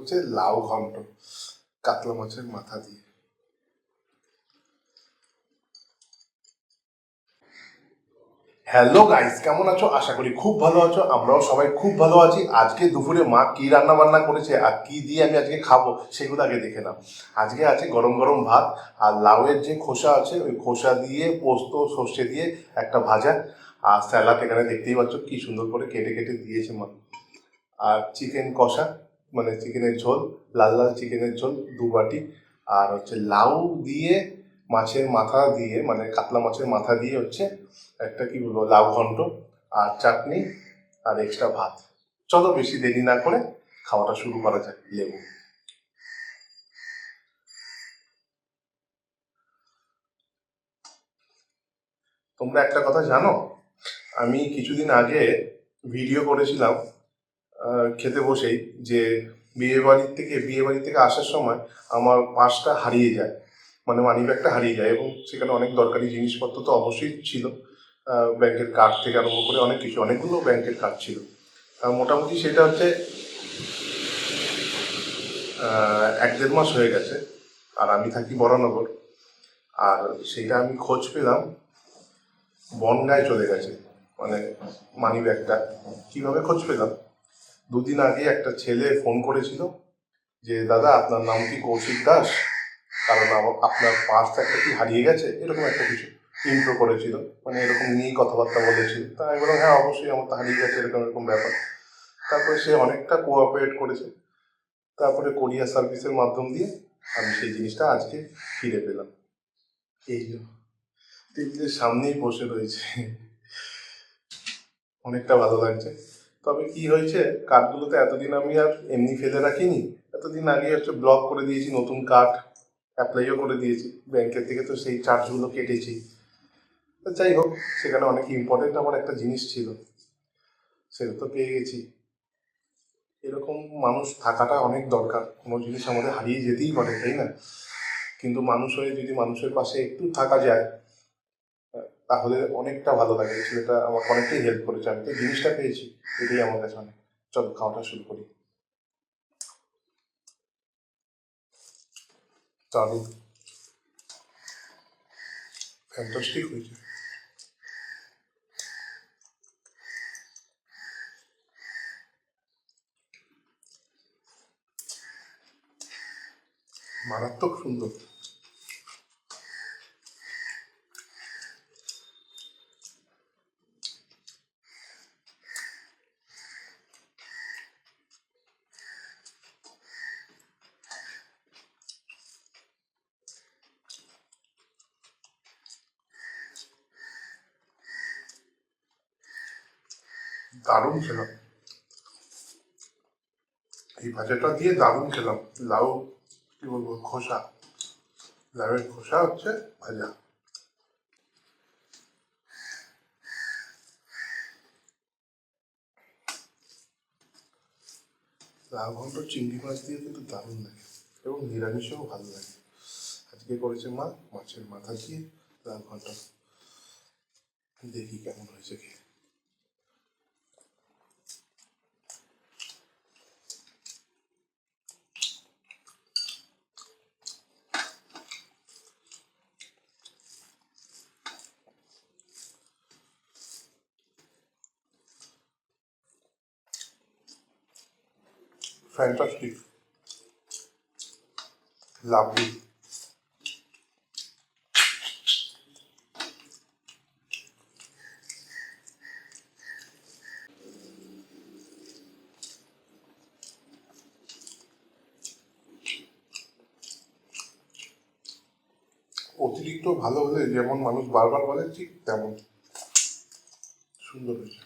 হচ্ছে লাউ ঘন্ট কাতলা মাছের মাথা দিয়ে। হ্যালো গাইস, কেমন আছো? আশা করি খুব ভালো আছো। আমরাও সবাই খুব ভালো আছি। আজকে দুপুরে মা কি রান্না বান্না করেছে আর কি দিয়ে আমি আজকে খাবো সেগুলো আগে দেখে নাও। আজকে আছে গরম গরম ভাত আর লাউয়ের যে খোসা আছে ওই খোসা দিয়ে পোস্ত সর্ষে দিয়ে একটা ভাজা, আর স্যালাড এখানে দেখতেই পাচ্ছ কি সুন্দর করে কেটে কেটে দিয়েছে মা। আর চিকেন কষা, মানে চিকেনের ঝোল, লাল লাল চিকেনের ঝোল 2 বাটি। আর হচ্ছে লাউ দিয়ে মাছের মাথা দিয়ে, মানে কাতলা মাছের মাথা দিয়ে হচ্ছে একটা কি বলবো লাউ ঘন্ট, আর চাটনি, আর এক্সট্রা ভাত। চলো বেশি দেরি না করে খাওয়াটা শুরু করা যাক। লেবু। তোমরা একটা কথা জানো, আমি কিছুদিন আগে ভিডিও করেছিলাম খেতে বসেই, যে বিয়ে বাড়ি থেকে আসার সময় আমার পার্সটা হারিয়ে যায়, মানে মানি ব্যাগটা হারিয়ে যায়, এবং সেখানে অনেক দরকারি জিনিসপত্র তো অবশ্যই ছিল। ব্যাংকের কার্ড থেকে আরম্ভ করে অনেক কিছু, অনেকগুলো ব্যাংকের কার্ড ছিল। মোটামুটি সেটা হচ্ছে 1-1.5 মাস হয়ে গেছে। আর আমি থাকি বরানগর। আর সেটা আমি খোঁজ পেলাম বনগাঁয় চলে গেছে, মানে মানি ব্যাগটা। কীভাবে খোঁজ পেলাম, 2 দিন আগে একটা ছেলে ফোন করেছিল যে দাদা আপনার নাম কি কৌশিক দাস, কারণ আপনার পার্স একটা কি হারিয়ে গেছে, এরকম একটা কিছু ইন্ট্রো করেছিল, মানে এরকম নিয়েই কথাবার্তা বলেছিল। তা আমি বললাম হ্যাঁ অবশ্যই আমার তো হারিয়ে গেছে, এরকম এরকম ব্যাপার। তারপরে সে অনেকটা কোঅপারেট করেছে। তারপরে কোরিয়ার সার্ভিসের মাধ্যম দিয়ে আমি সেই জিনিসটা আজকে ফিরে পেলাম। এই যে টেবিলের সামনেই বসে রয়েছে, অনেকটা ভালো লাগছে। তবে কি হয়েছে, কার্ডগুলোতে এতদিন আমি আর এমনি ফেলে রাখিনি। এতদিন আগে হচ্ছে ব্লক করে দিয়েছি, নতুন কার্ড অ্যাপ্লাইও করে দিয়েছি, ব্যাংকের থেকে তো সেই চার্জগুলো কেটেছি। যাই হোক, সেখানে অনেক ইম্পর্টেন্ট আমার একটা জিনিস ছিল, সেটা তো পেয়ে গেছি। এরকম মানুষ থাকাটা অনেক দরকার, কোনো জিনিস আমাদের হারিয়ে যেতেই পারে, তাই না? কিন্তু মানুষ হয়ে যদি মানুষের পাশে একটু থাকা যায়, তাহলে অনেকটা ভালো লাগে। ছেলেটা আমাকে অনেকটাই হেল্প করেছে, আমি তো জিনিসটা পেয়েছি, এটাই আমার কাছে অনেক। চলো খাওয়াটা শুরু করি। দারুণ, ফ্যান্টাস্টিক হয়েছে। মারাত্মক সুন্দর। দারুণ খেলাম, এই ভাজাটা দিয়ে দারুণ খেলাম। লাউ, কি বলবো, খোসা, লাউয়ের খোসা হচ্ছে ভাজা। লাউ ঘন্ট চিংড়ি মাছ দিয়ে কিন্তু দারুণ লাগে, এবং নিরামিষেও ভালো লাগে। আজকে করেছে মা মাছের মাথা দিয়ে লাউ ঘন্ট। দেখি কেমন হয়েছে খেয়ে। Fantastic, lovely. অতিরিক্ত ভালো হলে যেমন মানুষ বারবার বলে, ঠিক তেমন সুন্দর হয়েছে।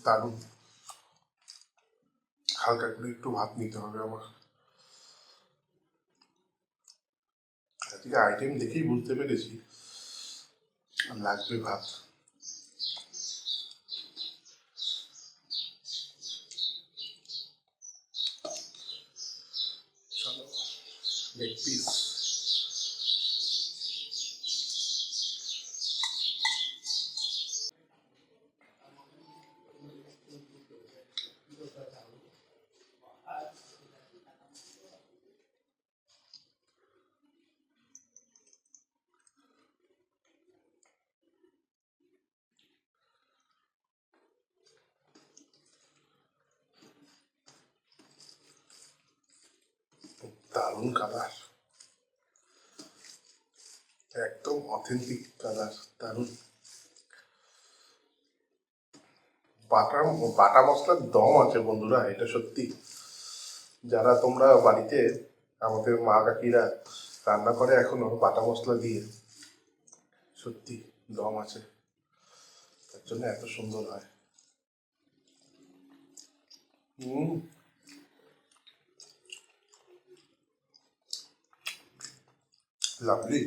দারুণ। হালকা করে একটু ভাত নিতে হবে আমার। আজকে আইটেম দেখেই বুঝতে পেরেছি লাগবে ভাত। চলো, লেগ পিস। দারুণ কালার, একদম অথেন্টিক কালার, দারুণ। বাটা বাটা মশলার দম আছে বন্ধুরা, এটা সত্যি। যারা তোমরা বাড়িতে, আমাদের মা কাকিরা রান্না করে এখনো বাটা মশলা দিয়ে, সত্যি দম আছে, তার জন্য এত সুন্দর হয়। হুম, লাভলি।